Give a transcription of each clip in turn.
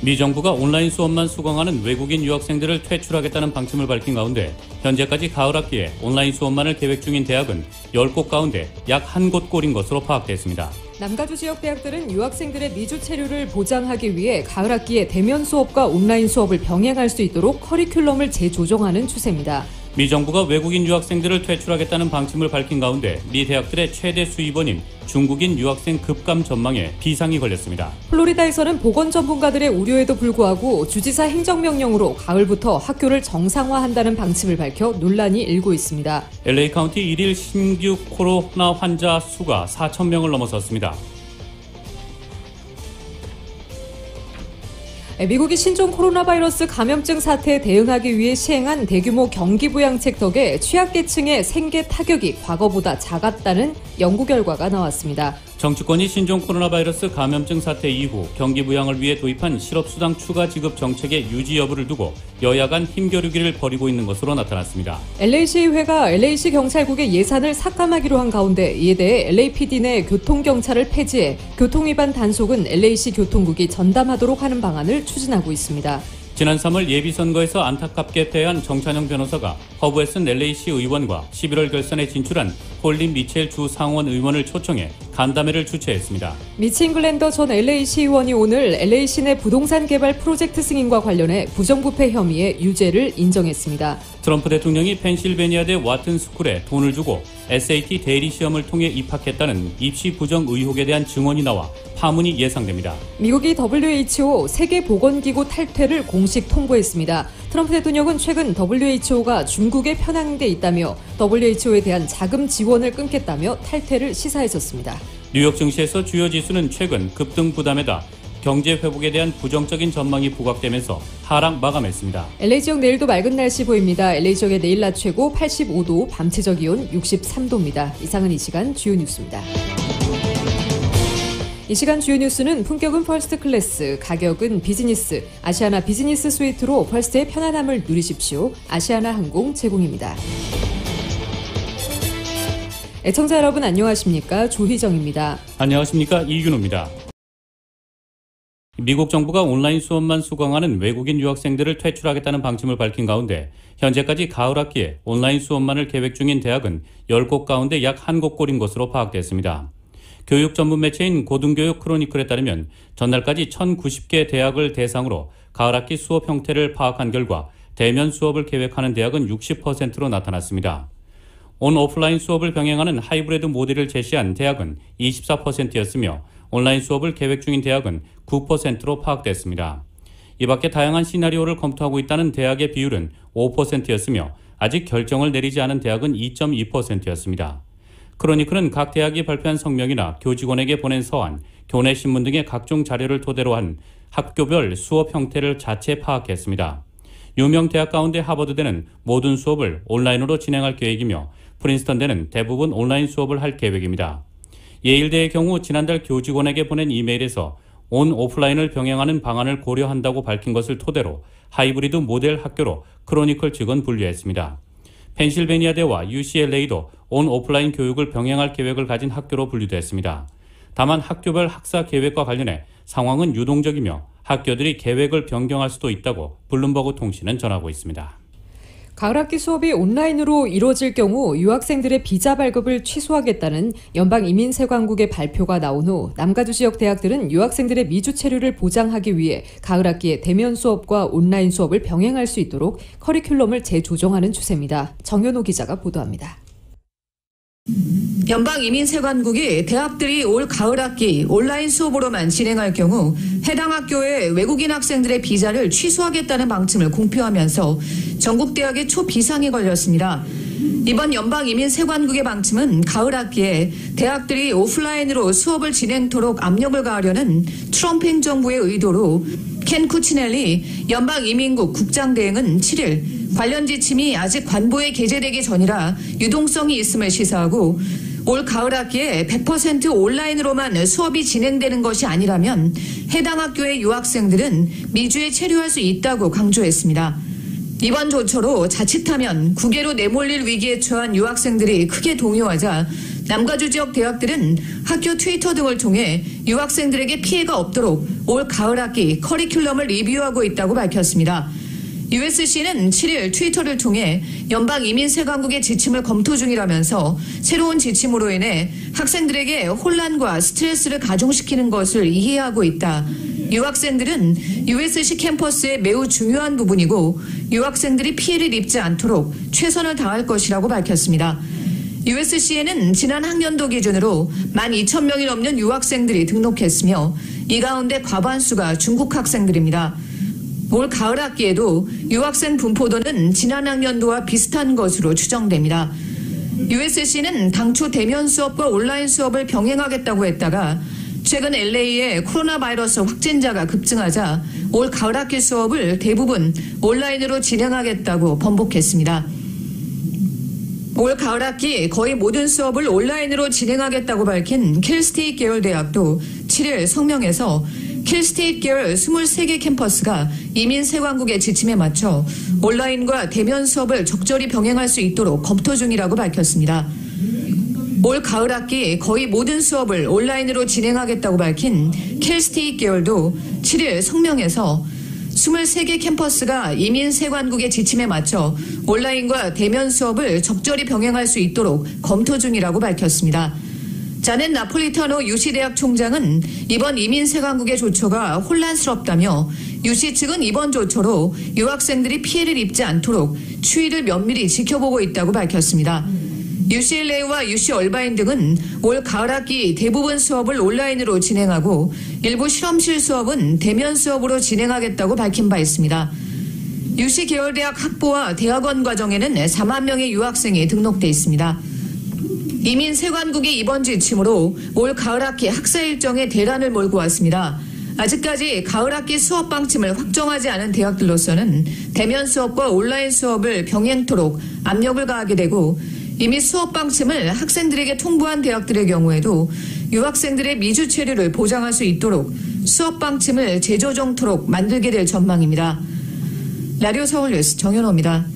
미 정부가 온라인 수업만 수강하는 외국인 유학생들을 퇴출하겠다는 방침을 밝힌 가운데 현재까지 가을 학기에 온라인 수업만을 계획 중인 대학은 10곳 가운데 약 한 곳 꼴인 것으로 파악됐습니다. 남가주 지역 대학들은 유학생들의 미주 체류를 보장하기 위해 가을 학기에 대면 수업과 온라인 수업을 병행할 수 있도록 커리큘럼을 재조정하는 추세입니다. 미 정부가 외국인 유학생들을 퇴출하겠다는 방침을 밝힌 가운데 미 대학들의 최대 수입원인 중국인 유학생 급감 전망에 비상이 걸렸습니다. 플로리다에서는 보건 전문가들의 우려에도 불구하고 주지사 행정명령으로 가을부터 학교를 정상화한다는 방침을 밝혀 논란이 일고 있습니다. LA 카운티 1일 신규 코로나 환자 수가 4,000명을 넘어섰습니다. 미국이 신종 코로나 바이러스 감염증 사태에 대응하기 위해 시행한 대규모 경기 부양책 덕에 취약계층의 생계 타격이 과거보다 작았다는 연구 결과가 나왔습니다. 정치권이 신종 코로나 바이러스 감염증 사태 이후 경기 부양을 위해 도입한 실업수당 추가 지급 정책의 유지 여부를 두고 여야 간 힘겨루기를 벌이고 있는 것으로 나타났습니다. LA시의회가 LA시 경찰국의 예산을 삭감하기로 한 가운데 이에 대해 LAPD 내 교통경찰을 폐지해 교통위반 단속은 LA시 교통국이 전담하도록 하는 방안을 추진하고 있습니다. 지난 3월 예비선거에서 안타깝게 패한 정찬영 변호사가 허브에슨 LA시 의원과 11월 결선에 진출한 콜린 미첼 주 상원 의원을 초청해 간담회를 주최했습니다. 미치 잉글랜더 전 LA시 의원이 오늘 LA시 내 부동산 개발 프로젝트 승인과 관련해 부정부패 혐의의 유죄를 인정했습니다. 트럼프 대통령이 펜실베니아대 와튼 스쿨에 돈을 주고 SAT 대리 시험을 통해 입학했다는 입시 부정 의혹에 대한 증언이 나와 파문이 예상됩니다. 미국이 WHO 세계보건기구 탈퇴를 공식 통보했습니다. 트럼프 대통령은 최근 WHO가 중국에 편향돼 있다며 WHO에 대한 자금 지원을 끊겠다며 탈퇴를 시사했었습니다. 뉴욕 증시에서 주요 지수는 최근 급등 부담에다 경제 회복에 대한 부정적인 전망이 부각되면서 하락 마감했습니다. LA 지역 내일도 맑은 날씨 보입니다. LA 지역의 내일 낮 최고 85도, 밤 최저 기온 63도입니다. 이상은 이 시간 주요 뉴스입니다. 이 시간 주요 뉴스는 품격은 퍼스트 클래스, 가격은 비즈니스, 아시아나 비즈니스 스위트로 퍼스트의 편안함을 누리십시오. 아시아나 항공 제공입니다. 애청자 여러분 안녕하십니까? 조희정입니다. 안녕하십니까? 이균호입니다. 미국 정부가 온라인 수업만 수강하는 외국인 유학생들을 퇴출하겠다는 방침을 밝힌 가운데 현재까지 가을 학기에 온라인 수업만을 계획 중인 대학은 10곳 가운데 약 한 곳 꼴인 것으로 파악됐습니다. 교육 전문 매체인 고등교육 크로니클에 따르면 전날까지 1,090개 대학을 대상으로 가을 학기 수업 형태를 파악한 결과 대면 수업을 계획하는 대학은 60%로 나타났습니다. 온 오프라인 수업을 병행하는 하이브리드 모델을 제시한 대학은 24%였으며 온라인 수업을 계획 중인 대학은 9%로 파악됐습니다. 이 밖에 다양한 시나리오를 검토하고 있다는 대학의 비율은 5%였으며 아직 결정을 내리지 않은 대학은 2.2%였습니다. 크로니클은 각 대학이 발표한 성명이나 교직원에게 보낸 서한, 교내 신문 등의 각종 자료를 토대로 한 학교별 수업 형태를 자체 파악했습니다. 유명 대학 가운데 하버드대는 모든 수업을 온라인으로 진행할 계획이며 프린스턴대는 대부분 온라인 수업을 할 계획입니다. 예일대의 경우 지난달 교직원에게 보낸 이메일에서 온 오프라인을 병행하는 방안을 고려한다고 밝힌 것을 토대로 하이브리드 모델 학교로 크로니클 측은 분류했습니다. 펜실베니아대와 UCLA도 온 오프라인 교육을 병행할 계획을 가진 학교로 분류됐습니다. 다만 학교별 학사 계획과 관련해 상황은 유동적이며 학교들이 계획을 변경할 수도 있다고 블룸버그 통신은 전하고 있습니다. 가을 학기 수업이 온라인으로 이루어질 경우 유학생들의 비자 발급을 취소하겠다는 연방이민세관국의 발표가 나온 후 남가주 지역 대학들은 유학생들의 미주 체류를 보장하기 위해 가을 학기에 대면 수업과 온라인 수업을 병행할 수 있도록 커리큘럼을 재조정하는 추세입니다. 정현호 기자가 보도합니다. 연방이민세관국이 대학들이 올 가을 학기 온라인 수업으로만 진행할 경우 해당 학교의 외국인 학생들의 비자를 취소하겠다는 방침을 공표하면서 전국 대학의 초비상이 걸렸습니다. 이번 연방이민세관국의 방침은 가을 학기에 대학들이 오프라인으로 수업을 진행토록 압력을 가하려는 트럼프 행정부의 의도로 켄 쿠치넬리 연방이민국 국장대행은 7일 관련 지침이 아직 관보에 게재되기 전이라 유동성이 있음을 시사하고 올 가을 학기에 100% 온라인으로만 수업이 진행되는 것이 아니라면 해당 학교의 유학생들은 미주에 체류할 수 있다고 강조했습니다. 이번 조처로 자칫하면 국외로 내몰릴 위기에 처한 유학생들이 크게 동요하자 남가주 지역 대학들은 학교 트위터 등을 통해 유학생들에게 피해가 없도록 올 가을 학기 커리큘럼을 리뷰하고 있다고 밝혔습니다. USC는 7일 트위터를 통해 연방 이민세관국의 지침을 검토 중이라면서 새로운 지침으로 인해 학생들에게 혼란과 스트레스를 가중시키는 것을 이해하고 있다. 유학생들은 USC 캠퍼스의 매우 중요한 부분이고 유학생들이 피해를 입지 않도록 최선을 다할 것이라고 밝혔습니다. USC에는 지난 학년도 기준으로 12,000명이 넘는 유학생들이 등록했으며 이 가운데 과반수가 중국 학생들입니다. 올 가을 학기에도 유학생 분포도는 지난 학년도와 비슷한 것으로 추정됩니다. USC는 당초 대면 수업과 온라인 수업을 병행하겠다고 했다가 최근 LA에 코로나 바이러스 확진자가 급증하자 올 가을 학기 수업을 대부분 온라인으로 진행하겠다고 번복했습니다. 올 가을 학기 거의 모든 수업을 온라인으로 진행하겠다고 밝힌 캘스테이트 계열 대학도 7일 성명에서 캘스테이트 계열 23개 캠퍼스가 이민세관국의 지침에 맞춰 온라인과 대면 수업을 적절히 병행할 수 있도록 검토 중이라고 밝혔습니다. 올 가을 학기 거의 모든 수업을 온라인으로 진행하겠다고 밝힌 캘스테이트 계열도 7일 성명에서 23개 캠퍼스가 이민세관국의 지침에 맞춰 온라인과 대면 수업을 적절히 병행할 수 있도록 검토 중이라고 밝혔습니다. 자넷 나폴리타노 UC대학 총장은 이번 이민세관국의 조처가 혼란스럽다며 UC 측은 이번 조처로 유학생들이 피해를 입지 않도록 추이를 면밀히 지켜보고 있다고 밝혔습니다. UCLA와 UC 얼바인 등은 올 가을 학기 대부분 수업을 온라인으로 진행하고 일부 실험실 수업은 대면 수업으로 진행하겠다고 밝힌 바 있습니다. UC 계열대학 학부와 대학원 과정에는 4만 명의 유학생이 등록돼 있습니다. 이민세관국의 이번 지침으로 올 가을 학기 학사 일정에 대란을 몰고 왔습니다. 아직까지 가을 학기 수업 방침을 확정하지 않은 대학들로서는 대면 수업과 온라인 수업을 병행토록 압력을 가하게 되고 이미 수업 방침을 학생들에게 통보한 대학들의 경우에도 유학생들의 미주 체류를 보장할 수 있도록 수업 방침을 재조정토록 만들게 될 전망입니다. 라디오 서울뉴스 정현호입니다.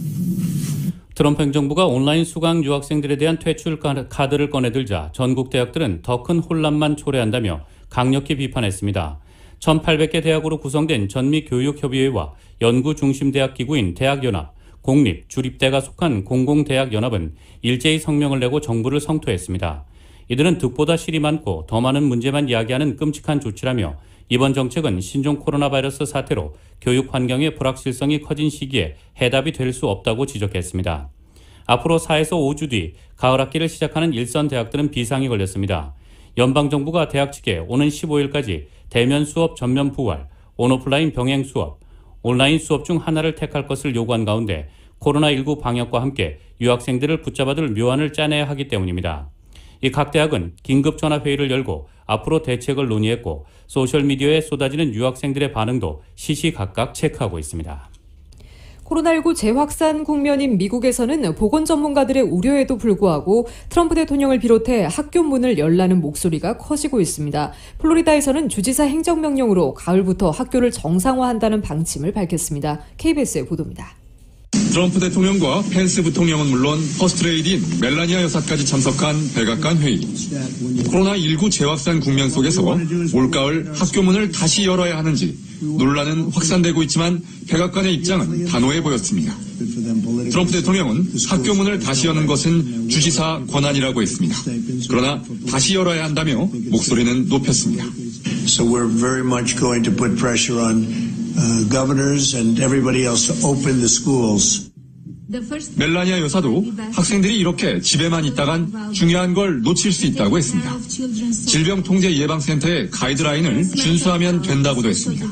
트럼프 행정부가 온라인 수강 유학생들에 대한 퇴출 카드를 꺼내들자 전국 대학들은 더 큰 혼란만 초래한다며 강력히 비판했습니다. 1,800개 대학으로 구성된 전미교육협의회와 연구중심대학 기구인 대학연합, 공립, 주립대가 속한 공공대학연합은 일제히 성명을 내고 정부를 성토했습니다. 이들은 득보다 실이 많고 더 많은 문제만 이야기하는 끔찍한 조치라며 이번 정책은 신종 코로나 바이러스 사태로 교육 환경의 불확실성이 커진 시기에 해답이 될 수 없다고 지적했습니다. 앞으로 4에서 5주 뒤 가을 학기를 시작하는 일선 대학들은 비상이 걸렸습니다. 연방정부가 대학 측에 오는 15일까지 대면 수업 전면 부활, 온오프라인 병행 수업, 온라인 수업 중 하나를 택할 것을 요구한 가운데 코로나19 방역과 함께 유학생들을 붙잡아둘 묘안을 짜내야 하기 때문입니다. 이 각 대학은 긴급전화회의를 열고 앞으로 대책을 논의했고 소셜미디어에 쏟아지는 유학생들의 반응도 시시각각 체크하고 있습니다. 코로나19 재확산 국면인 미국에서는 보건 전문가들의 우려에도 불구하고 트럼프 대통령을 비롯해 학교 문을 열라는 목소리가 커지고 있습니다. 플로리다에서는 주지사 행정명령으로 가을부터 학교를 정상화한다는 방침을 밝혔습니다. KBS의 보도입니다. 트럼프 대통령과 펜스 부통령은 물론 퍼스트레이디인 멜라니아 여사까지 참석한 백악관 회의. 코로나19 재확산 국면 속에서 올가을 학교 문을 다시 열어야 하는지 논란은 확산되고 있지만 백악관의 입장은 단호해 보였습니다. 트럼프 대통령은 학교 문을 다시 여는 것은 주지사 권한이라고 했습니다. 그러나 다시 열어야 한다며 목소리는 높였습니다. So we're very much going to put pressure on governors and everybody else to open the schools. 멜라니아 여사도 학생들이 이렇게 집에만 있다간 중요한 걸 놓칠 수 있다고 했습니다. 질병통제예방센터의 가이드라인을 준수하면 된다고도 했습니다.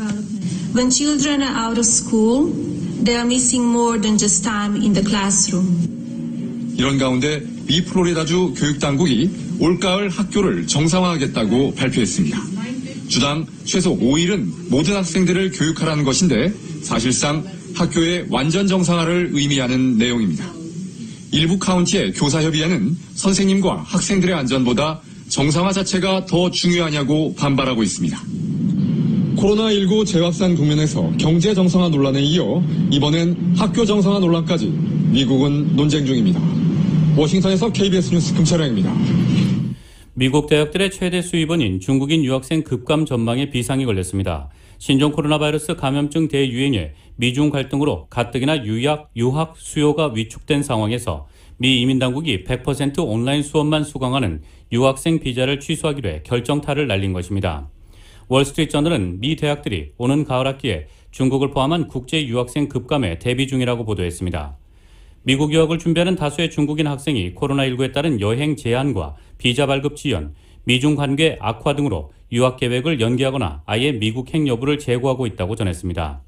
When children are out of school, they are missing more than just time in the classroom. 이런 가운데 미 플로리다주 교육당국이 올가을 학교를 정상화하겠다고 발표했습니다. 주당 최소 5일은 모든 학생들을 교육하라는 것인데 사실상 학교의 완전 정상화를 의미하는 내용입니다. 일부 카운티의 교사협의회는 선생님과 학생들의 안전보다 정상화 자체가 더 중요하냐고 반발하고 있습니다. 코로나19 재확산 국면에서 경제 정상화 논란에 이어 이번엔 학교 정상화 논란까지 미국은 논쟁 중입니다. 워싱턴에서 KBS 뉴스 금철영입니다. 미국 대학들의 최대 수입원인 중국인 유학생 급감 전망에 비상이 걸렸습니다. 신종 코로나 바이러스 감염증 대유행에 미중 갈등으로 가뜩이나 유학 수요가 위축된 상황에서 미 이민당국이 100% 온라인 수업만 수강하는 유학생 비자를 취소하기로 해 결정타를 날린 것입니다. 월스트리트저널은 미 대학들이 오는 가을 학기에 중국을 포함한 국제 유학생 급감에 대비 중이라고 보도했습니다. 미국 유학을 준비하는 다수의 중국인 학생이 코로나19에 따른 여행 제한과 비자 발급 지연, 미중 관계 악화 등으로 유학 계획을 연기하거나 아예 미국행 여부를 제고하고 있다고 전했습니다.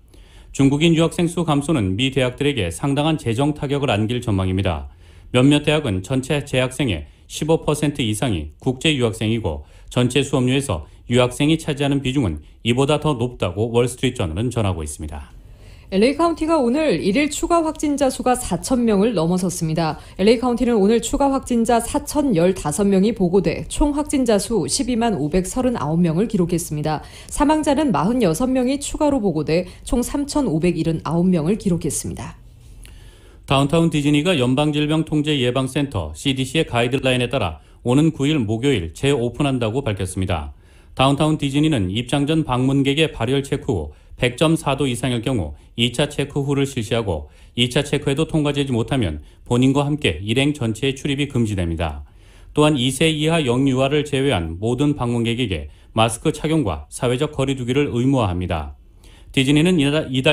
중국인 유학생 수 감소는 미 대학들에게 상당한 재정 타격을 안길 전망입니다. 몇몇 대학은 전체 재학생의 15% 이상이 국제 유학생이고 전체 수업료에서 유학생이 차지하는 비중은 이보다 더 높다고 월스트리트저널은 전하고 있습니다. LA 카운티가 오늘 1일 추가 확진자 수가 4,000명을 넘어섰습니다. LA 카운티는 오늘 추가 확진자 4,015명이 보고돼 총 확진자 수 12만 539명을 기록했습니다. 사망자는 46명이 추가로 보고돼 총 3,579명을 기록했습니다. 다운타운 디즈니가 연방질병통제예방센터 CDC의 가이드라인에 따라 오는 9일 목요일 재오픈한다고 밝혔습니다. 다운타운 디즈니는 입장 전 방문객의 발열 체크 후 100.4도 이상일 경우 2차 체크 후를 실시하고 2차 체크에도 통과되지 못하면 본인과 함께 일행 전체의 출입이 금지됩니다. 또한 2세 이하 영유아를 제외한 모든 방문객에게 마스크 착용과 사회적 거리 두기를 의무화합니다. 디즈니는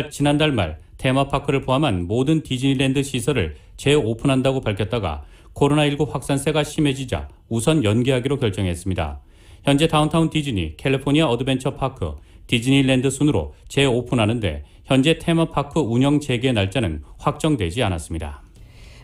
지난달 말 테마파크를 포함한 모든 디즈니랜드 시설을 재오픈한다고 밝혔다가 코로나19 확산세가 심해지자 우선 연기하기로 결정했습니다. 현재 다운타운 디즈니, 캘리포니아 어드벤처 파크, 디즈니랜드 순으로 재오픈하는데 현재 테마파크 운영 재개 날짜는 확정되지 않았습니다.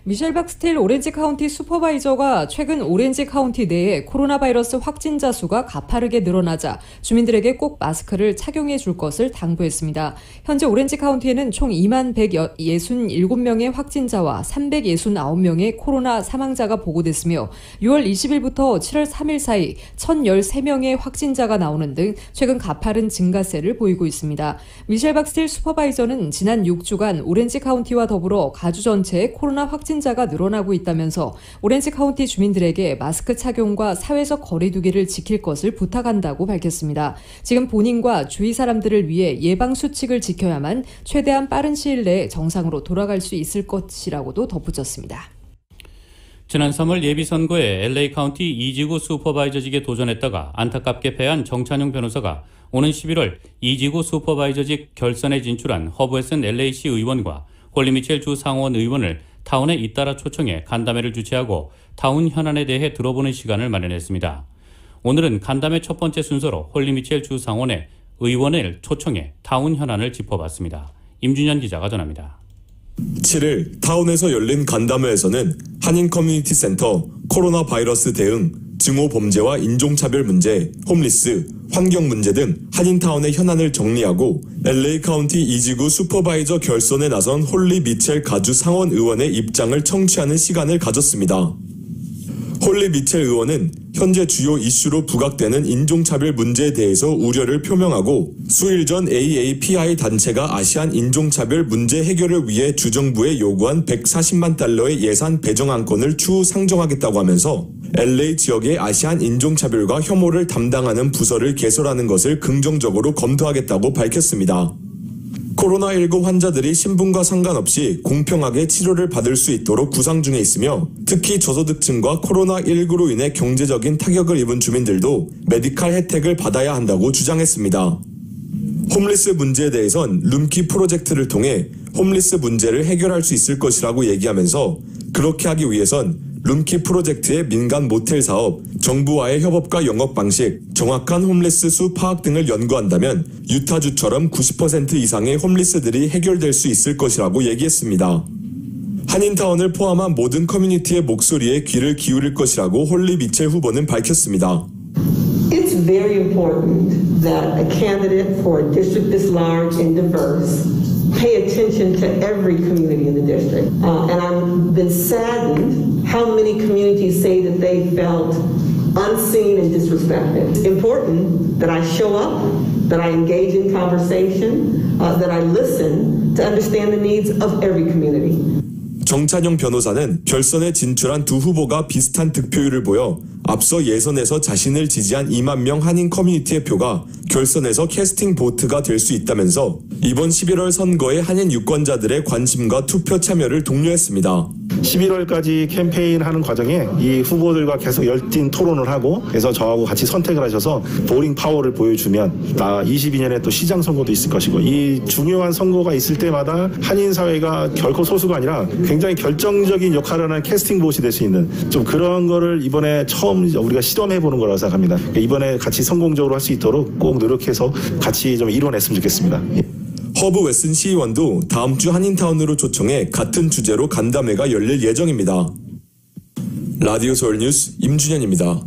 미셸 박스틸 오렌지 카운티 슈퍼바이저가 최근 오렌지 카운티 내에 코로나 바이러스 확진자 수가 가파르게 늘어나자 주민들에게 꼭 마스크를 착용해 줄 것을 당부했습니다. 현재 오렌지 카운티에는 총 2만 167명의 확진자와 369명의 코로나 사망자가 보고됐으며 6월 20일부터 7월 3일 사이 1,013명의 확진자가 나오는 등 최근 가파른 증가세를 보이고 있습니다. 미셸 박스틸 슈퍼바이저는 지난 6주간 오렌지 카운티와 더불어 가주 전체에 코로나 확진자가 늘어나고 있다면서 오렌지 카운티 주민들에게 마스크 착용과 사회적 거리 두기를 지킬 것을 부탁한다고 밝혔습니다. 지금 본인과 주위 사람들을 위해 예방 수칙을 지켜야만 최대한 빠른 시일 내에 정상으로 돌아갈 수 있을 것이라고도 덧붙였습니다. 지난 3월 예비선거에 LA 카운티 2지구 슈퍼바이저직에 도전했다가 안타깝게 패한 정찬용 변호사가 오는 11월 2지구 슈퍼바이저직 결선에 진출한 허브웨슨 LA시 의원과 홀리 미첼 주 상원 의원을 타운에 잇따라 초청해 간담회를 주최하고 타운 현안에 대해 들어보는 시간을 마련했습니다. 오늘은 간담회 첫 번째 순서로 홀리 미첼 주 상원의 의원을 초청해 타운 현안을 짚어봤습니다. 임준현 기자가 전합니다. 7일 타운에서 열린 간담회에서는 한인 커뮤니티 센터, 코로나 바이러스 대응, 증오 범죄와 인종차별 문제, 홈리스, 환경 문제 등 한인타운의 현안을 정리하고 LA 카운티 2지구 슈퍼바이저 결선에 나선 홀리 미첼 가주 상원 의원의 입장을 청취하는 시간을 가졌습니다. 홀리 미첼 의원은 현재 주요 이슈로 부각되는 인종차별 문제에 대해서 우려를 표명하고 수일 전 AAPI 단체가 아시안 인종차별 문제 해결을 위해 주정부에 요구한 140만 달러의 예산 배정 안건을 추후 상정하겠다고 하면서 LA 지역의 아시안 인종차별과 혐오를 담당하는 부서를 개설하는 것을 긍정적으로 검토하겠다고 밝혔습니다. 코로나19 환자들이 신분과 상관없이 공평하게 치료를 받을 수 있도록 구상 중에 있으며 특히 저소득층과 코로나19로 인해 경제적인 타격을 입은 주민들도 메디칼 혜택을 받아야 한다고 주장했습니다. 홈리스 문제에 대해선 룸키 프로젝트를 통해 홈리스 문제를 해결할 수 있을 것이라고 얘기하면서 그렇게 하기 위해선 룸키 프로젝트의 민간 모텔 사업, 정부와의 협업과 영업 방식, 정확한 홈리스 수 파악 등을 연구한다면 유타주처럼 90% 이상의 홈리스들이 해결될 수 있을 것이라고 얘기했습니다. 한인타운을 포함한 모든 커뮤니티의 목소리에 귀를 기울일 것이라고 홀리 미첼 후보는 밝혔습니다. It's very important that a candidate for a district this large and diverse pay attention to every community in the district. And I've been saddened how many communities say that they felt unseen and disrespected. It's important that I show up, that I engage in conversation, that I listen to understand the needs of every community. 정찬용 변호사는 결선에 진출한 두 후보가 비슷한 득표율을 보여 앞서 예선에서 자신을 지지한 2만 명 한인 커뮤니티의 표가 결선에서 캐스팅 보트가 될 수 있다면서 이번 11월 선거에 한인 유권자들의 관심과 투표 참여를 독려했습니다. 11월까지 캠페인하는 과정에 이 후보들과 계속 열띤 토론을 하고 그래서 저하고 같이 선택을 하셔서 보링 파워를 보여주면 22년에 또 시장 선거도 있을 것이고 이 중요한 선거가 있을 때마다 한인 사회가 결코 소수가 아니라 굉장히 결정적인 역할을 하는 캐스팅 보트이 될 수 있는 좀 그런 거를 이번에 처음 우리가 실험해보는 거라고 생각합니다. 이번에 같이 성공적으로 할 수 있도록 꼭 노력해서 같이 좀 이뤄냈으면 좋겠습니다. 허브 웨슨 시의원도 다음 주 한인타운으로 초청해 같은 주제로 간담회가 열릴 예정입니다. 라디오 서울 뉴스 임준현입니다.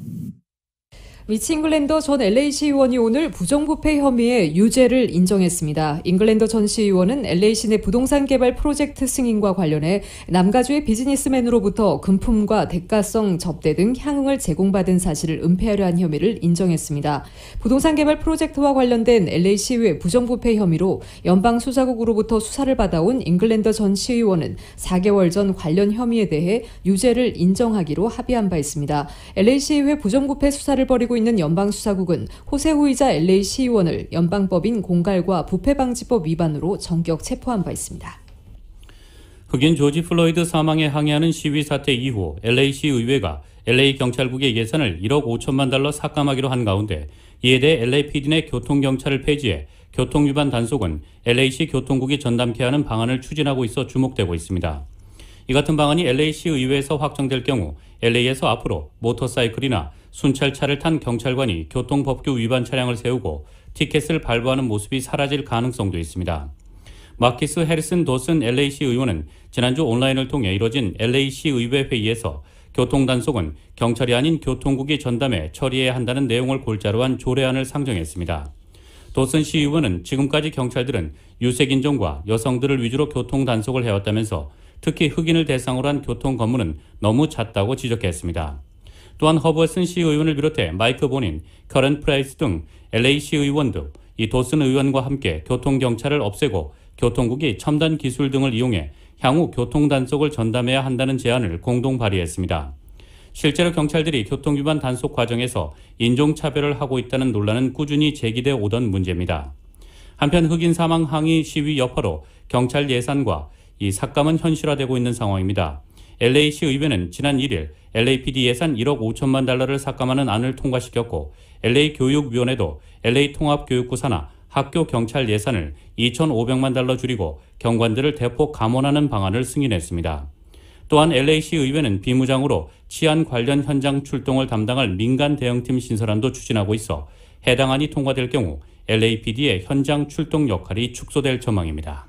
리치 잉글랜더 전 LA 시의원이 오늘 부정부패 혐의의 유죄를 인정했습니다. 잉글랜더 전 시의원은 LA 시내 부동산 개발 프로젝트 승인과 관련해 남가주의 비즈니스맨으로부터 금품과 대가성 접대 등 향응을 제공받은 사실을 은폐하려 한 혐의를 인정했습니다. 부동산 개발 프로젝트와 관련된 LA 시의회 부정부패 혐의로 연방수사국으로부터 수사를 받아온 잉글랜더 전 시의원은 4개월 전 관련 혐의에 대해 유죄를 인정하기로 합의한 바 있습니다. LA 시의회 부정부패 수사를 벌이고 있는 연방수사국은 호세후이자 LA 시의원을 연방법인 공갈과 부패방지법 위반으로 전격 체포한 바 있습니다. 흑인 조지 플로이드 사망에 항의하는 시위 사태 이후 LA시 의회가 LA 경찰국의 예산을 1억 5천만 달러 삭감하기로 한 가운데 이에 대해 LAPD 내 교통경찰을 폐지해 교통위반 단속은 LA시 교통국이 전담케 하는 방안을 추진하고 있어 주목되고 있습니다. 이 같은 방안이 LA시 의회에서 확정될 경우 LA에서 앞으로 모터사이클이나 순찰차를 탄 경찰관이 교통법규 위반 차량을 세우고 티켓을 발부하는 모습이 사라질 가능성도 있습니다. 마키스 해리슨 도슨 LA시 의원은 지난주 온라인을 통해 이뤄진 LA시 의회 회의에서 교통단속은 경찰이 아닌 교통국이 전담해 처리해야 한다는 내용을 골자로 한 조례안을 상정했습니다. 도슨 시의원은 지금까지 경찰들은 유색인종과 여성들을 위주로 교통단속을 해왔다면서 특히 흑인을 대상으로 한 교통 검문은 너무 잦다고 지적했습니다. 또한 허버슨 시의원을 비롯해 마이크 보닌, 커런 프라이스 등 LA 시의원도 이 도슨 의원과 함께 교통경찰을 없애고 교통국이 첨단 기술 등을 이용해 향후 교통단속을 전담해야 한다는 제안을 공동 발의했습니다. 실제로 경찰들이 교통위반 단속 과정에서 인종차별을 하고 있다는 논란은 꾸준히 제기되어 오던 문제입니다. 한편 흑인 사망 항의 시위 여파로 경찰 예산과 이 삭감은 현실화되고 있는 상황입니다. LA시 의회는 지난 1일 LAPD 예산 1억 5천만 달러를 삭감하는 안을 통과시켰고 LA 교육위원회도 LA 통합교육부 산하 학교 경찰 예산을 2,500만 달러 줄이고 경관들을 대폭 감원하는 방안을 승인했습니다. 또한 LA시 의회는 비무장으로 치안 관련 현장 출동을 담당할 민간 대응팀 신설안도 추진하고 있어 해당 안이 통과될 경우 LAPD의 현장 출동 역할이 축소될 전망입니다.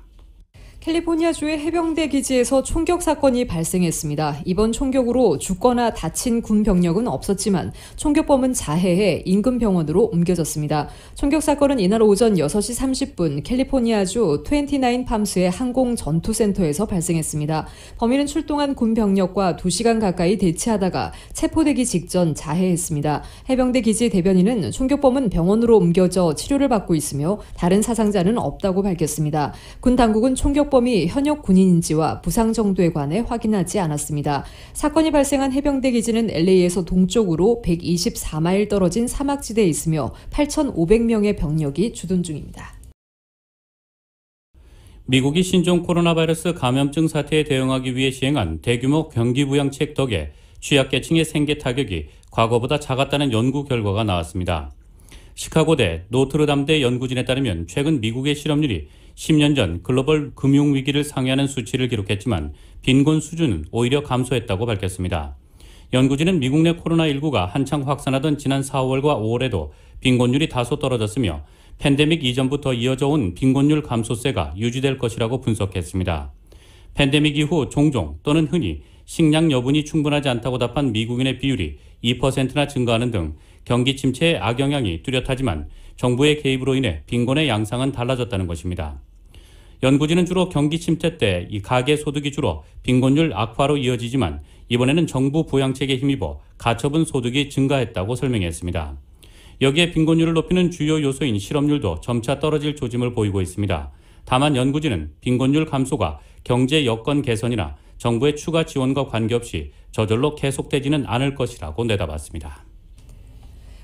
캘리포니아주의 해병대 기지에서 총격 사건이 발생했습니다. 이번 총격으로 죽거나 다친 군 병력은 없었지만 총격범은 자해해 인근 병원으로 옮겨졌습니다. 총격 사건은 이날 오전 6시 30분 캘리포니아주 29팜스의 항공전투센터에서 발생했습니다. 범인은 출동한 군 병력과 2시간 가까이 대치하다가 체포되기 직전 자해했습니다. 해병대 기지 대변인은 총격범은 병원으로 옮겨져 치료를 받고 있으며 다른 사상자는 없다고 밝혔습니다. 군 당국은 총격범이 현역 군인인지와 부상 정도에 관해 확인하지 않았습니다. 사건이 발생한 해병대 기지는 LA에서 동쪽으로 124마일 떨어진 사막지대에 있으며 8,500명의 병력이 주둔 중입니다. 미국이 신종 코로나 바이러스 감염증 사태에 대응하기 위해 시행한 대규모 경기부양책 덕에 취약계층의 생계 타격이 과거보다 작았다는 연구 결과가 나왔습니다. 시카고대 노트르담대 연구진에 따르면 최근 미국의 실업률이 10년 전 글로벌 금융위기를 상회하는 수치를 기록했지만 빈곤 수준은 오히려 감소했다고 밝혔습니다. 연구진은 미국 내 코로나19가 한창 확산하던 지난 4월과 5월에도 빈곤율이 다소 떨어졌으며 팬데믹 이전부터 이어져 온 빈곤율 감소세가 유지될 것이라고 분석했습니다. 팬데믹 이후 종종 또는 흔히 식량 여분이 충분하지 않다고 답한 미국인의 비율이 2%나 증가하는 등 경기 침체의 악영향이 뚜렷하지만 정부의 개입으로 인해 빈곤의 양상은 달라졌다는 것입니다. 연구진은 주로 경기 침체 때 이 가계 소득이 줄어 빈곤율 악화로 이어지지만 이번에는 정부 부양책에 힘입어 가처분 소득이 증가했다고 설명했습니다. 여기에 빈곤율을 높이는 주요 요소인 실업률도 점차 떨어질 조짐을 보이고 있습니다. 다만 연구진은 빈곤율 감소가 경제 여건 개선이나 정부의 추가 지원과 관계없이 저절로 계속되지는 않을 것이라고 내다봤습니다.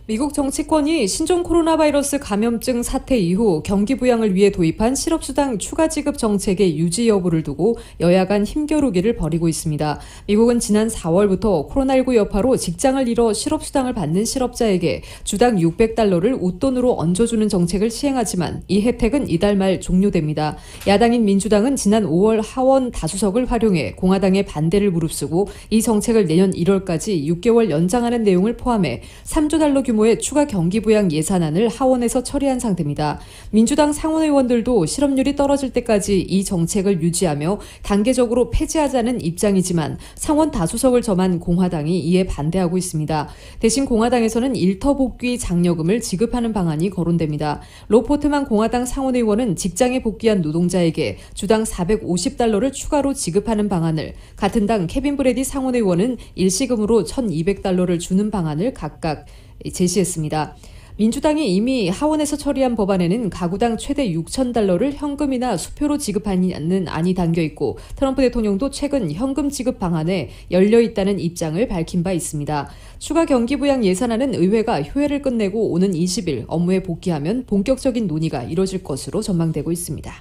미국 정치권이 신종 코로나 바이러스 감염증 사태 이후 경기 부양을 위해 도입한 실업수당 추가 지급 정책의 유지 여부를 두고 여야 간 힘겨루기를 벌이고 있습니다. 미국은 지난 4월부터 코로나19 여파로 직장을 잃어 실업수당을 받는 실업자에게 주당 $600를 웃돈으로 얹어주는 정책을 시행하지만 이 혜택은 이달 말 종료됩니다. 야당인 민주당은 지난 5월 하원 다수석을 활용해 공화당의 반대를 무릅쓰고 이 정책을 내년 1월까지 6개월 연장하는 내용을 포함해 $3조 규모의 추가 경기 부양 예산안을 하원에서 처리한 상태입니다. 민주당 상원 의원들도 실업률이 떨어질 때까지 이 정책을 유지하며 단계적으로 폐지하자는 입장이지만 상원 다수석을 점한 공화당이 이에 반대하고 있습니다. 대신 공화당에서는 일터 복귀 장려금을 지급하는 방안이 거론됩니다. 로 포트만 공화당 상원 의원은 직장에 복귀한 노동자에게 주당 $450를 추가로 지급하는 방안을, 같은 당 케빈 브래디 상원 의원은 일시금으로 $1,200를 주는 방안을 각각 제시했습니다. 민주당이 이미 하원에서 처리한 법안에는 가구당 최대 $6,000를 현금이나 수표로 지급하는 안이 담겨 있고 트럼프 대통령도 최근 현금 지급 방안에 열려 있다는 입장을 밝힌 바 있습니다. 추가 경기 부양 예산안은 의회가 효회를 끝내고 오는 20일 업무에 복귀하면 본격적인 논의가 이뤄질 것으로 전망되고 있습니다.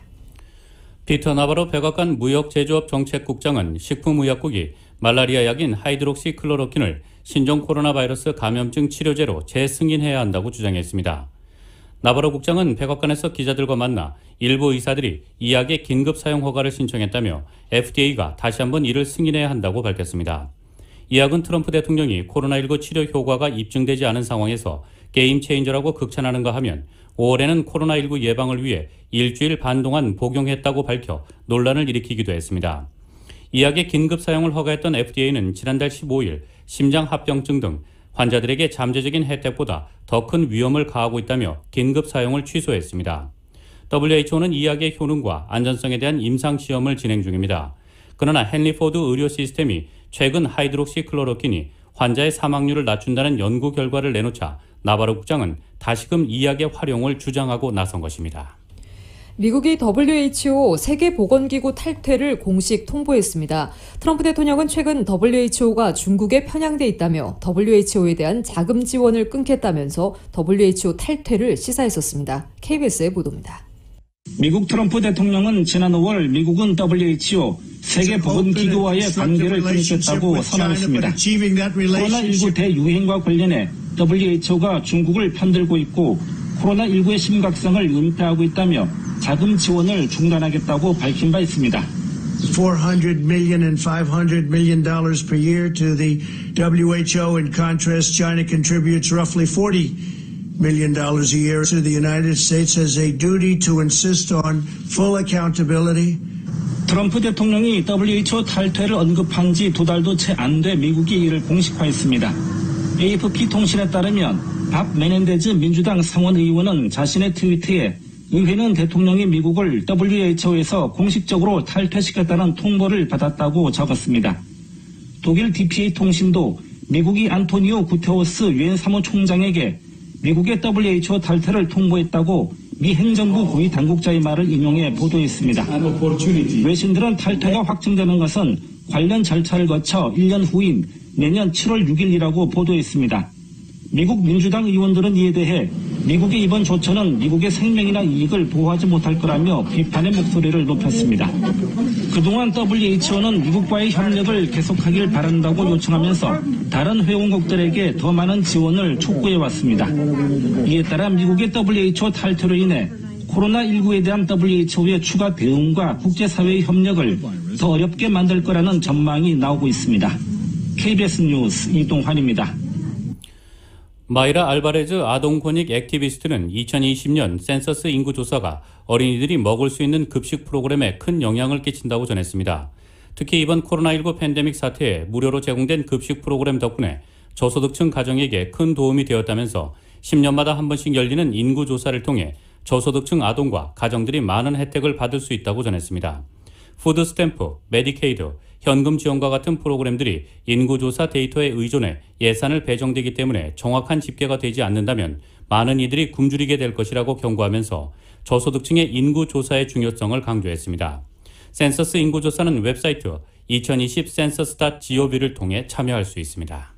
피터 나바로 백악관 무역제조업 정책국장은 식품의약국이 말라리아 약인 하이드록시클로로킨을 신종 코로나 바이러스 감염증 치료제로 재승인해야 한다고 주장했습니다. 나바로 국장은 백악관에서 기자들과 만나 일부 의사들이 이 약의 긴급 사용 허가를 신청했다며 FDA가 다시 한번 이를 승인해야 한다고 밝혔습니다. 이 약은 트럼프 대통령이 코로나19 치료 효과가 입증되지 않은 상황에서 게임 체인저라고 극찬하는가 하면 5월에는 코로나19 예방을 위해 일주일 반 동안 복용했다고 밝혀 논란을 일으키기도 했습니다. 이 약의 긴급 사용을 허가했던 FDA는 지난달 15일 심장합병증 등 환자들에게 잠재적인 혜택보다 더 큰 위험을 가하고 있다며 긴급 사용을 취소했습니다. WHO는 이 약의 효능과 안전성에 대한 임상시험을 진행 중입니다. 그러나 헨리 포드 의료 시스템이 최근 하이드록시클로로킨이 환자의 사망률을 낮춘다는 연구 결과를 내놓자 나바로 국장은 다시금 이 약의 활용을 주장하고 나선 것입니다. 미국이 WHO 세계보건기구 탈퇴를 공식 통보했습니다. 트럼프 대통령은 최근 WHO가 중국에 편향돼 있다며 WHO에 대한 자금 지원을 끊겠다면서 WHO 탈퇴를 시사했었습니다. KBS의 보도입니다. 미국 트럼프 대통령은 지난 5월 미국은 WHO 세계보건기구와의 관계를 끊겠다고 선언했습니다. 코로나19 대유행과 관련해 WHO가 중국을 편들고 있고 코로나19의 심각성을 은폐하고 있다며 자금 지원을 중단하겠다고 밝힌 바 있습니다. $400 million and $500 million per year to the WHO. In contrast, China contributes roughly $40 million a year. So the United States has a duty to insist on full accountability. 트럼프 대통령이 WHO 탈퇴를 언급한 지 2달도 채 안 돼 미국이 이를 공식화했습니다. AFP 통신에 따르면 밥 메넨데즈 민주당 상원 의원은 자신의 트위터에 의회는 대통령이 미국을 WHO에서 공식적으로 탈퇴시켰다는 통보를 받았다고 적었습니다. 독일 DPA 통신도 미국이 안토니오 구테우스 유엔 사무총장에게 미국의 WHO 탈퇴를 통보했다고 미 행정부 고위 당국자의 말을 인용해 보도했습니다. 외신들은 탈퇴가 확정되는 것은 관련 절차를 거쳐 1년 후인 내년 7월 6일이라고 보도했습니다. 미국 민주당 의원들은 이에 대해 미국의 이번 조처는 미국의 생명이나 이익을 보호하지 못할 거라며 비판의 목소리를 높였습니다. 그동안 WHO는 미국과의 협력을 계속하길 바란다고 요청하면서 다른 회원국들에게 더 많은 지원을 촉구해왔습니다. 이에 따라 미국의 WHO 탈퇴로 인해 코로나19에 대한 WHO의 추가 대응과 국제사회의 협력을 더 어렵게 만들 거라는 전망이 나오고 있습니다. KBS 뉴스 이동환입니다. 마이라 알바레즈 아동권익 액티비스트는 2020년 센서스 인구조사가 어린이들이 먹을 수 있는 급식 프로그램에 큰 영향을 끼친다고 전했습니다. 특히 이번 코로나19 팬데믹 사태에 무료로 제공된 급식 프로그램 덕분에 저소득층 가정에게 큰 도움이 되었다면서 10년마다 한 번씩 열리는 인구조사를 통해 저소득층 아동과 가정들이 많은 혜택을 받을 수 있다고 전했습니다. 푸드 스탬프, 메디케이드, 현금 지원과 같은 프로그램들이 인구조사 데이터에 의존해 예산을 배정되기 때문에 정확한 집계가 되지 않는다면 많은 이들이 굶주리게 될 것이라고 경고하면서 저소득층의 인구조사의 중요성을 강조했습니다. 센서스 인구조사는 웹사이트 2020 census.gov를 통해 참여할 수 있습니다.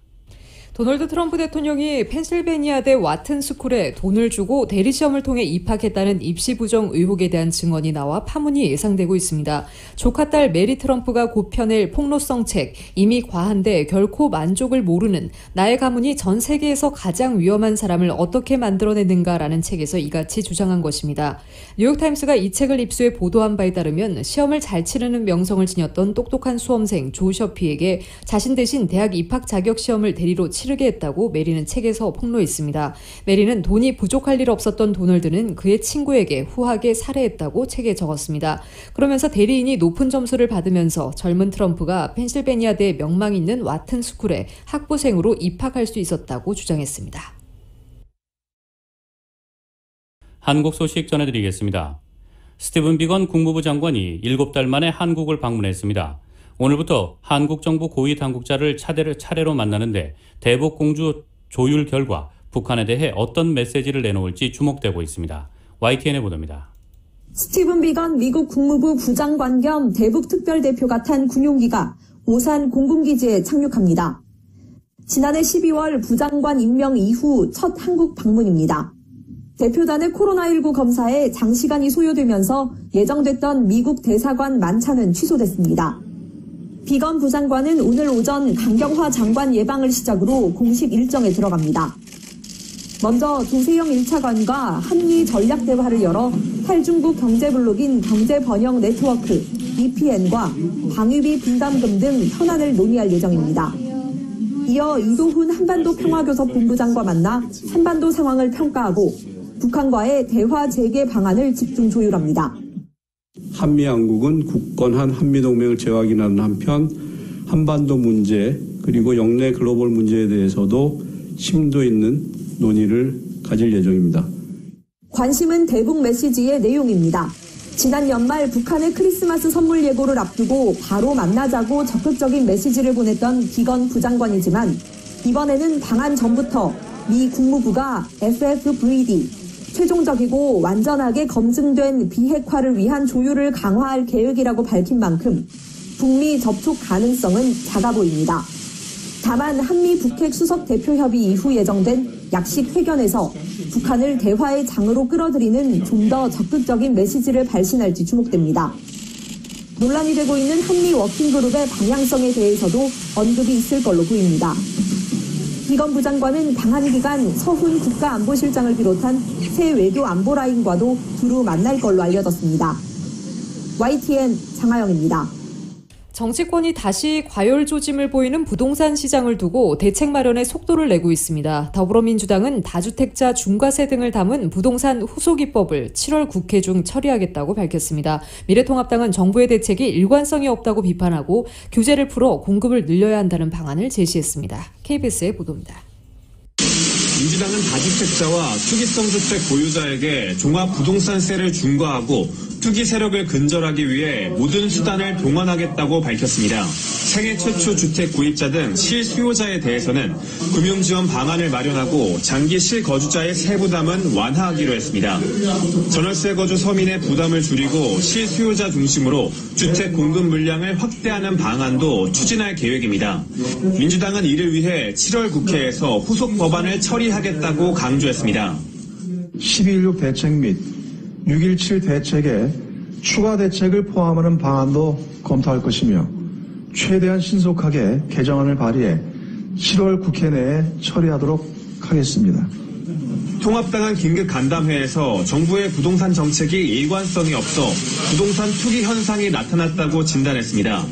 도널드 트럼프 대통령이 펜실베니아대 와튼 스쿨에 돈을 주고 대리시험을 통해 입학했다는 입시 부정 의혹에 대한 증언이 나와 파문이 예상되고 있습니다. 조카 딸 메리 트럼프가 곧 펴낼 폭로성 책 이미 과한데 결코 만족을 모르는 나의 가문이 전 세계에서 가장 위험한 사람을 어떻게 만들어내는가라는 책에서 이같이 주장한 것입니다. 뉴욕타임스가 이 책을 입수해 보도한 바에 따르면 시험을 잘 치르는 명성을 지녔던 똑똑한 수험생 조 셔피에게 자신 대신 대학 입학 자격 시험을 대리로 치르게 했다고 메리는 책에서 폭로했습니다. 메리는 돈이 부족할 일 없었던 도널드는 그의 친구에게 후하게 살해했다고 책에 적었습니다. 그러면서 대리인이 높은 점수를 받으면서 젊은 트럼프가 펜실베니아대 명망 있는 와튼 스쿨에 학부생으로 입학할 수 있었다고 주장했습니다. 한국 소식 전해드리겠습니다. 스티븐 비건 국무부 장관이 7달 만에 한국을 방문했습니다. 오늘부터 한국 정부 고위 당국자를 차례로 만나는데 대북 공주 조율 결과 북한에 대해 어떤 메시지를 내놓을지 주목되고 있습니다. YTN의 보도입니다. 스티븐 비건 미국 국무부 부장관 겸 대북 특별대표가 탄 군용기가 오산 공군기지에 착륙합니다. 지난해 12월 부장관 임명 이후 첫 한국 방문입니다. 대표단의 코로나19 검사에 장시간이 소요되면서 예정됐던 미국 대사관 만찬은 취소됐습니다. 비건 부장관은 오늘 오전 강경화 장관 예방을 시작으로 공식 일정에 들어갑니다. 먼저 조세영 1차관과 한미 전략 대화를 열어 탈중국 경제블록인 경제번영 네트워크 EPN과 방위비 분담금 등 현안을 논의할 예정입니다. 이어 이도훈 한반도 평화교섭 본부장과 만나 한반도 상황을 평가하고 북한과의 대화 재개 방안을 집중 조율합니다. 한미양국은 굳건한 한미동맹을 재확인하는 한편 한반도 문제 그리고 영내 글로벌 문제에 대해서도 심도 있는 논의를 가질 예정입니다. 관심은 대북 메시지의 내용입니다. 지난 연말 북한의 크리스마스 선물 예고를 앞두고 바로 만나자고 적극적인 메시지를 보냈던 비건 부장관이지만 이번에는 방한 전부터 미 국무부가 FFVD 최종적이고 완전하게 검증된 비핵화를 위한 조율을 강화할 계획이라고 밝힌 만큼 북미 접촉 가능성은 작아 보입니다. 다만 한미 북핵 수석 대표 협의 이후 예정된 약식 회견에서 북한을 대화의 장으로 끌어들이는 좀 더 적극적인 메시지를 발신할지 주목됩니다. 논란이 되고 있는 한미 워킹그룹의 방향성에 대해서도 언급이 있을 걸로 보입니다. 비건 부장관은 방한 기간 서훈 국가안보실장을 비롯한 새 외교 안보 라인과도 두루 만날 걸로 알려졌습니다. YTN 장하영입니다. 정치권이 다시 과열 조짐을 보이는 부동산 시장을 두고 대책 마련에 속도를 내고 있습니다. 더불어민주당은 다주택자 중과세 등을 담은 부동산 후속입법을 7월 국회 중 처리하겠다고 밝혔습니다. 미래통합당은 정부의 대책이 일관성이 없다고 비판하고 규제를 풀어 공급을 늘려야 한다는 방안을 제시했습니다. KBS의 보도입니다. 민주당은 다주택자와 투기성 주택 보유자에게 종합부동산세를 중과하고 투기 세력을 근절하기 위해 모든 수단을 동원하겠다고 밝혔습니다. 생애 최초 주택 구입자 등 실수요자에 대해서는 금융지원 방안을 마련하고 장기 실거주자의 세부담은 완화하기로 했습니다. 전월세 거주 서민의 부담을 줄이고 실수요자 중심으로 주택 공급 물량을 확대하는 방안도 추진할 계획입니다. 민주당은 이를 위해 7월 국회에서 후속 법안을 처리하겠다고 강조했습니다. 12.16 대책 및 6.17 대책에 추가 대책을 포함하는 방안도 검토할 것이며 최대한 신속하게 개정안을 발의해 7월 국회 내에 처리하도록 하겠습니다. 통합당은 긴급 간담회에서 정부의 부동산 정책이 일관성이 없어 부동산 투기 현상이 나타났다고 진단했습니다.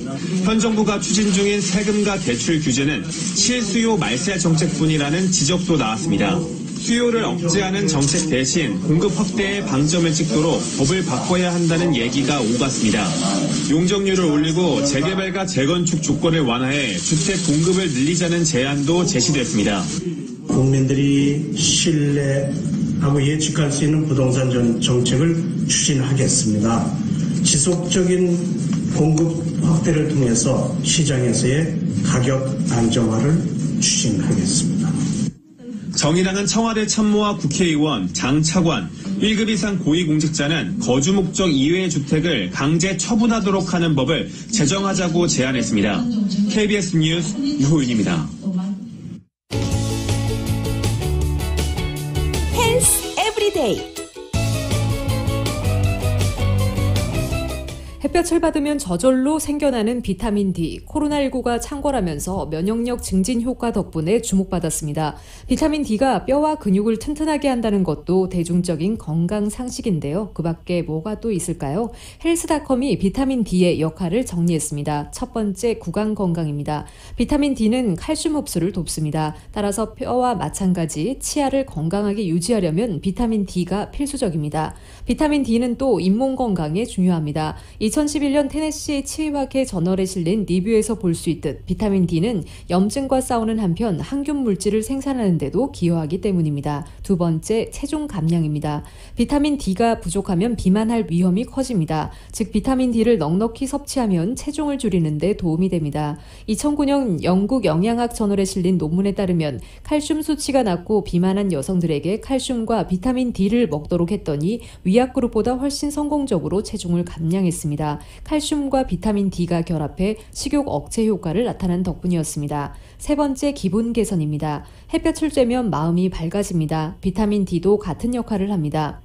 현 정부가 추진 중인 세금과 대출 규제는 실수요 말세 정책뿐이라는 지적도 나왔습니다. 수요를 억제하는 정책 대신 공급 확대에 방점을 찍도록 법을 바꿔야 한다는 얘기가 오갔습니다. 용적률을 올리고 재개발과 재건축 조건을 완화해 주택 공급을 늘리자는 제안도 제시됐습니다. 국민들이 신뢰하고 예측할 수 있는 부동산 정책을 추진하겠습니다. 지속적인 공급 확대를 통해서 시장에서의 가격 안정화를 추진하겠습니다. 정의당은 청와대 참모와 국회의원, 장차관, 1급 이상 고위공직자는 거주 목적 이외의 주택을 강제 처분하도록 하는 법을 제정하자고 제안했습니다. KBS 뉴스 유호윤입니다. 투데이. 햇볕을 받으면 저절로 생겨나는 비타민 D. 코로나19가 창궐하면서 면역력 증진 효과 덕분에 주목받았습니다. 비타민 D가 뼈와 근육을 튼튼하게 한다는 것도 대중적인 건강 상식인데요. 그 밖에 뭐가 또 있을까요? 헬스닷컴이 비타민 D의 역할을 정리했습니다. 첫 번째, 구강 건강입니다. 비타민 D는 칼슘 흡수를 돕습니다. 따라서 뼈와 마찬가지 치아를 건강하게 유지하려면 비타민 D가 필수적입니다. 비타민 D는 또 잇몸 건강에 중요합니다. 2011년 테네시 치의학회 저널에 실린 리뷰에서 볼 수 있듯 비타민 D는 염증과 싸우는 한편 항균 물질을 생산하는 데도 기여하기 때문입니다. 두 번째, 체중 감량입니다. 비타민 D가 부족하면 비만할 위험이 커집니다. 즉 비타민 D를 넉넉히 섭취하면 체중을 줄이는 데 도움이 됩니다. 2009년 영국 영양학 저널에 실린 논문에 따르면 칼슘 수치가 낮고 비만한 여성들에게 칼슘과 비타민 D를 먹도록 했더니 위약그룹보다 훨씬 성공적으로 체중을 감량했습니다. 칼슘과 비타민 D가 결합해 식욕 억제 효과를 나타낸 덕분이었습니다. 세 번째, 기분 개선입니다. 햇볕을 쬐면 마음이 밝아집니다. 비타민 D도 같은 역할을 합니다.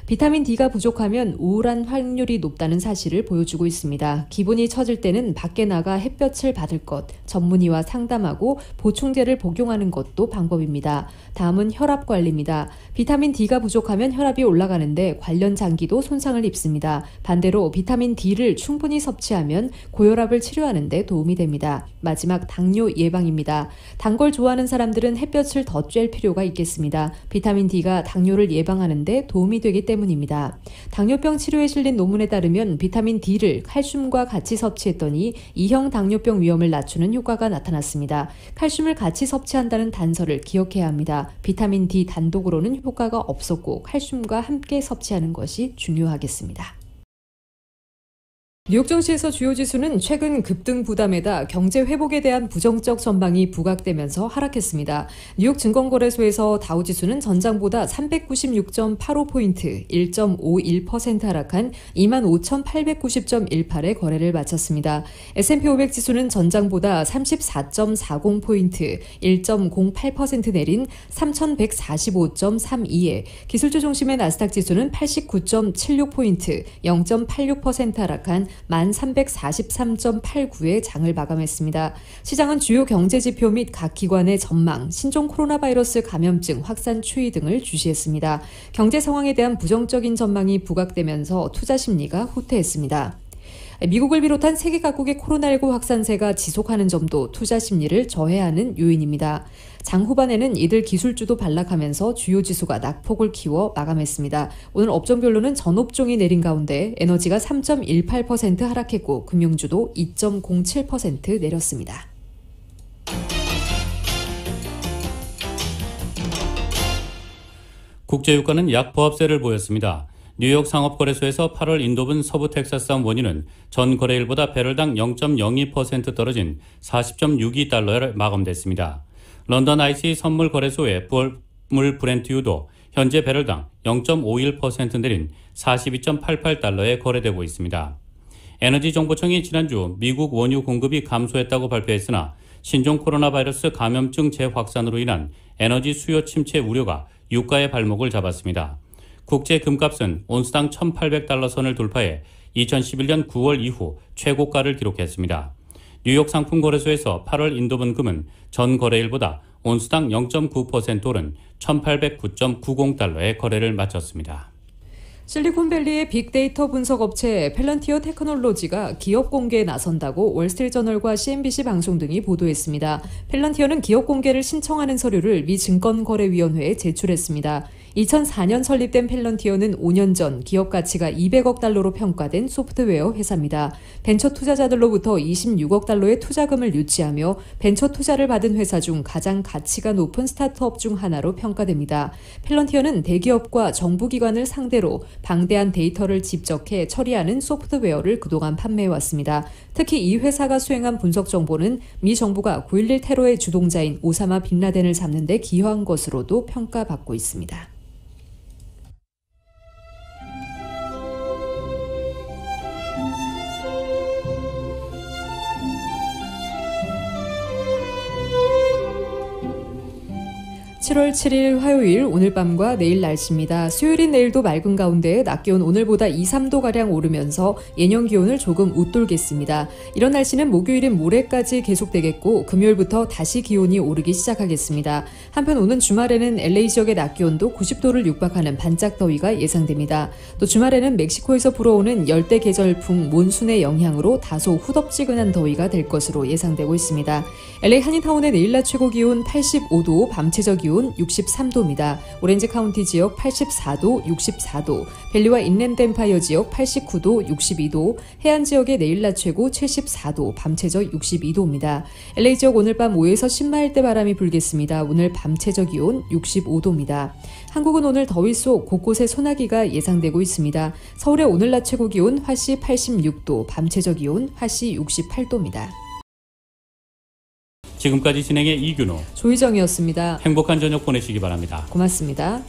비타민 D가 부족하면 우울한 확률이 높다는 사실을 보여주고 있습니다. 기분이 처질 때는 밖에 나가 햇볕을 받을 것, 전문의와 상담하고 보충제를 복용하는 것도 방법입니다. 다음은 혈압 관리입니다. 비타민 D가 부족하면 혈압이 올라가는데 관련 장기도 손상을 입습니다. 반대로 비타민 D를 충분히 섭취하면 고혈압을 치료하는 데 도움이 됩니다. 마지막, 당뇨 예방입니다. 단 걸 좋아하는 사람들은 햇볕을 더 쬐일 필요가 있겠습니다. 비타민 D가 당뇨를 예방하는 데 도움이 되기 때문입니다. 당뇨병 치료에 실린 논문에 따르면 비타민 D를 칼슘과 같이 섭취했더니 2형 당뇨병 위험을 낮추는 효과가 나타났습니다. 칼슘을 같이 섭취한다는 단서를 기억해야 합니다. 비타민 D 단독으로는 효과가 없었고 칼슘과 함께 섭취하는 것이 중요하겠습니다. 뉴욕 증시에서 주요 지수는 최근 급등 부담에다 경제 회복에 대한 부정적 전망이 부각되면서 하락했습니다. 뉴욕 증권거래소에서 다우지수는 전장보다 396.85포인트, 1.51% 하락한 25,890.18에 거래를 마쳤습니다. S&P 500 지수는 전장보다 34.40포인트, 1.08% 내린 3,145.32에, 기술주 중심의 나스닥 지수는 89.76포인트, 0.86% 하락한 1343.89에 장을 마감했습니다. 시장은 주요 경제지표 및 각 기관의 전망, 신종 코로나 바이러스 감염증 확산 추이 등을 주시했습니다. 경제 상황에 대한 부정적인 전망이 부각되면서 투자 심리가 후퇴했습니다. 미국을 비롯한 세계 각국의 코로나19 확산세가 지속하는 점도 투자 심리를 저해하는 요인입니다. 장 후반에는 이들 기술주도 반락하면서 주요 지수가 낙폭을 키워 마감했습니다. 오늘 업종별로는 전 업종이 내린 가운데 에너지가 3.18% 하락했고 금융주도 2.07% 내렸습니다. 국제유가는 약보합세를 보였습니다. 뉴욕 상업거래소에서 8월 인도분 서부 텍사스산 원유는 전 거래일보다 배럴당 0.02% 떨어진 40.62달러에 마감됐습니다. 런던 IC 선물거래소의 부월물 브렌트유도 현재 배럴당 0.51% 내린 42.88달러에 거래되고 있습니다. 에너지정보청이 지난주 미국 원유 공급이 감소했다고 발표했으나 신종 코로나 바이러스 감염증 재확산으로 인한 에너지 수요 침체 우려가 유가의 발목을 잡았습니다. 국제 금값은 온스당 1,800달러 선을 돌파해 2011년 9월 이후 최고가를 기록했습니다. 뉴욕 상품거래소에서 8월 인도분 금은 전 거래일보다 온스당 0.9% 오른 1,809.90달러에 거래를 마쳤습니다. 실리콘밸리의 빅데이터 분석 업체 펠런티어 테크놀로지가 기업 공개에 나선다고 월스트리트저널과 CNBC 방송 등이 보도했습니다. 펠런티어는 기업 공개를 신청하는 서류를 미 증권거래위원회에 제출했습니다. 2004년 설립된 펠런티어는 5년 전 기업 가치가 200억 달러로 평가된 소프트웨어 회사입니다. 벤처 투자자들로부터 26억 달러의 투자금을 유치하며 벤처 투자를 받은 회사 중 가장 가치가 높은 스타트업 중 하나로 평가됩니다. 펠런티어는 대기업과 정부기관을 상대로 방대한 데이터를 집적해 처리하는 소프트웨어를 그동안 판매해왔습니다. 특히 이 회사가 수행한 분석 정보는 미 정부가 9.11 테러의 주동자인 오사마 빈라덴을 잡는 데 기여한 것으로도 평가받고 있습니다. 7월 7일 화요일 오늘 밤과 내일 날씨입니다. 수요일인 내일도 맑은 가운데 낮 기온 오늘보다 2, 3도가량 오르면서 예년 기온을 조금 웃돌겠습니다. 이런 날씨는 목요일인 모레까지 계속되겠고 금요일부터 다시 기온이 오르기 시작하겠습니다. 한편 오는 주말에는 LA 지역의 낮 기온도 90도를 육박하는 반짝 더위가 예상됩니다. 또 주말에는 멕시코에서 불어오는 열대 계절풍 몬순의 영향으로 다소 후덥지근한 더위가 될 것으로 예상되고 있습니다. LA 한인타운의 내일 낮 최고 기온 85도, 밤 최저 기온 63도입니다. 오렌지 카운티 지역 84도, 64도, 밸리와 인랜드 엠파이어 지역 89도, 62도, 해안 지역의 내일 낮 최고 74도, 밤 최저 62도입니다. LA 지역 오늘 밤 5에서 10마일대 바람이 불겠습니다. 오늘 밤 최저 기온 65도입니다. 한국은 오늘 더위 속 곳곳에 소나기가 예상되고 있습니다. 서울의 오늘 낮 최고 기온 화씨 86도, 밤 최저 기온 화씨 68도입니다. 지금까지 진행의 이균호, 조희정이었습니다. 행복한 저녁 보내시기 바랍니다. 고맙습니다.